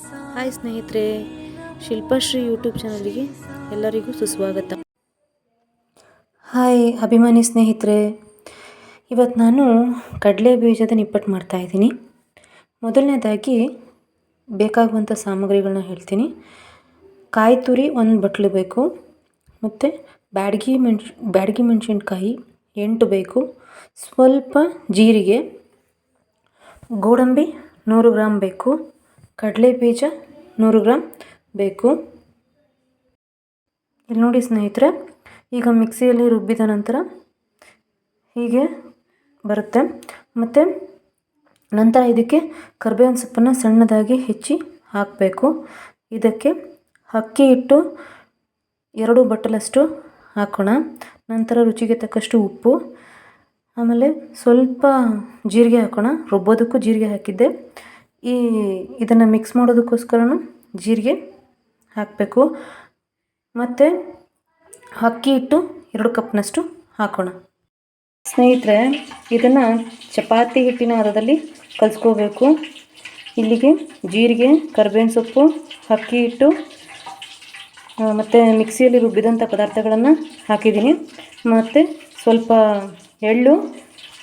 Hi ಸ್ನೇಹಿತರೆ, Shilpashree YouTube ಚಾನಲ್ಗೆ ಎಲ್ಲರಿಗೂ ಸುಸ್ವಾಗತ. ಹಾಯ್ ಅಭಿಮಾನಿ ಸ್ನೇಹಿತರೆ, ಇವತ್ತು ನಾನು ಕಡಲೆ ಬೀಜದ ನಿಪ್ಪಟ್ಟು ಮಾಡ್ತಾಯಿದ್ದೀನಿ. ಮೊದಲನೇದಾಗಿ ಬೇಕಾಗುವಂಥ ಸಾಮಗ್ರಿಗಳನ್ನ ಹೇಳ್ತೀನಿ. ಕಾಯಿ ತುರಿ 1 ಬಟ್ಲು ಬೇಕು, ಮತ್ತು ಬ್ಯಾಡಗಿ ಮೆಣಸಿನ್ಕಾಯಿ 8 ಬೇಕು, ಸ್ವಲ್ಪ ಜೀರಿಗೆ, ಗೋಡಂಬಿ 100 ಗ್ರಾಮ್ ಬೇಕು, ಕಡಲೆ ಬೀಜ 100 ಗ್ರಾಮ್ ಬೇಕು. ಇಲ್ಲಿ ನೋಡಿ ಸ್ನೇಹಿತರೆ, ಈಗ ಮಿಕ್ಸಿಯಲ್ಲಿ ರುಬ್ಬಿದ ನಂತರ ಹೀಗೆ ಬರುತ್ತೆ. ಮತ್ತು ನಂತರ ಇದಕ್ಕೆ ಕರಿಬೇವಿನ ಸೊಪ್ಪನ್ನು ಸಣ್ಣದಾಗಿ ಹೆಚ್ಚಿ ಹಾಕಬೇಕು. ಇದಕ್ಕೆ ಅಕ್ಕಿ ಹಿಟ್ಟು 2 ಬಟ್ಟಲಷ್ಟು ಹಾಕೋಣ. ನಂತರ ರುಚಿಗೆ ತಕ್ಕಷ್ಟು ಉಪ್ಪು, ಆಮೇಲೆ ಸ್ವಲ್ಪ ಜೀರಿಗೆ ಹಾಕೋಣ. ರುಬ್ಬೋದಕ್ಕೂ ಜೀರಿಗೆ ಹಾಕಿದ್ದೆ. ಇದನ್ನು ಮಿಕ್ಸ್ ಮಾಡೋದಕ್ಕೋಸ್ಕರನೂ ಜೀರಿಗೆ ಹಾಕಬೇಕು. ಮತ್ತು ಅಕ್ಕಿ ಹಿಟ್ಟು 2 ಕಪ್ನಷ್ಟು ಹಾಕೋಣ. ಸ್ನೇಹಿತರೆ, ಇದನ್ನು ಚಪಾತಿ ಹಿಟ್ಟಿನ ಹದದಲ್ಲಿ ಕಲಿಸ್ಕೋಬೇಕು. ಇಲ್ಲಿಗೆ ಜೀರಿಗೆ, ಕರಿಬೇವಿನ ಸೊಪ್ಪು, ಅಕ್ಕಿ ಹಿಟ್ಟು ಮತ್ತು ಮಿಕ್ಸಿಯಲ್ಲಿ ರುಬ್ಬಿದಂಥ ಪದಾರ್ಥಗಳನ್ನು ಹಾಕಿದ್ದೀನಿ. ಮತ್ತು ಸ್ವಲ್ಪ ಎಳ್ಳು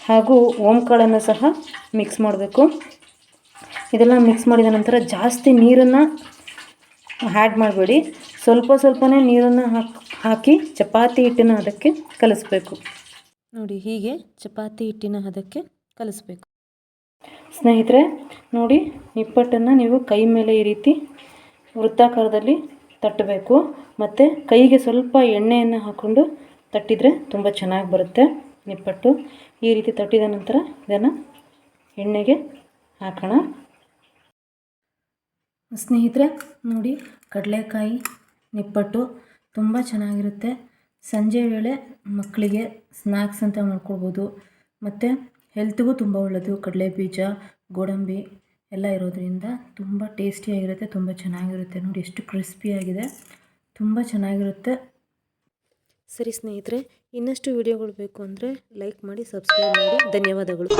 ಹಾಗೂ ಓಂಕಾಳನ್ನು ಸಹ ಮಿಕ್ಸ್ ಮಾಡಬೇಕು. ಇದೆಲ್ಲ ಮಿಕ್ಸ್ ಮಾಡಿದ ನಂತರ ಜಾಸ್ತಿ ನೀರನ್ನು ಆ್ಯಡ್ ಮಾಡಬೇಡಿ. ಸ್ವಲ್ಪನೇ ನೀರನ್ನು ಹಾಕಿ ಚಪಾತಿ ಹಿಟ್ಟಿನ ಹದಕ್ಕೆ ಕಲಿಸ್ಬೇಕು. ನೋಡಿ, ಹೀಗೆ ಚಪಾತಿ ಹಿಟ್ಟಿನ ಹದಕ್ಕೆ ಕಲಿಸ್ಬೇಕು. ಸ್ನೇಹಿತರೆ ನೋಡಿ, ನಿಪ್ಪಟ್ಟನ್ನು ನೀವು ಕೈ ಮೇಲೆ ಈ ರೀತಿ ವೃತ್ತಾಕಾರದಲ್ಲಿ ತಟ್ಟಬೇಕು. ಮತ್ತು ಕೈಗೆ ಸ್ವಲ್ಪ ಎಣ್ಣೆಯನ್ನು ಹಾಕ್ಕೊಂಡು ತಟ್ಟಿದರೆ ತುಂಬ ಚೆನ್ನಾಗಿ ಬರುತ್ತೆ ನಿಪ್ಪಟ್ಟು. ಈ ರೀತಿ ತಟ್ಟಿದ ನಂತರ ಇದನ್ನು ಎಣ್ಣೆಗೆ ಹಾಕೋಣ. ಸ್ನೇಹಿತರೆ ನೋಡಿ, ಕಡಲೆಕಾಯಿ ನಿಪ್ಪಟ್ಟು ತುಂಬ ಚೆನ್ನಾಗಿರುತ್ತೆ. ಸಂಜೆ ವೇಳೆ ಮಕ್ಕಳಿಗೆ ಸ್ನ್ಯಾಕ್ಸ್ ಅಂತ ಮಾಡ್ಕೊಳ್ಬೋದು. ಮತ್ತು ಹೆಲ್ತ್ಗೂ ತುಂಬ ಒಳ್ಳೆಯದು. ಕಡಲೆ ಬೀಜ, ಗೋಡಂಬಿ ಎಲ್ಲ ಇರೋದರಿಂದ ತುಂಬ ಟೇಸ್ಟಿಯಾಗಿರುತ್ತೆ, ತುಂಬ ಚೆನ್ನಾಗಿರುತ್ತೆ. ನೋಡಿ ಎಷ್ಟು ಕ್ರಿಸ್ಪಿಯಾಗಿದೆ, ತುಂಬ ಚೆನ್ನಾಗಿರುತ್ತೆ. ಸರಿ ಸ್ನೇಹಿತರೆ, ಇನ್ನಷ್ಟು ವಿಡಿಯೋಗಳು ಬೇಕು ಅಂದರೆ ಲೈಕ್ ಮಾಡಿ, ಸಬ್ಸ್ಕ್ರೈಬ್ ಮಾಡಿ. ಧನ್ಯವಾದಗಳು.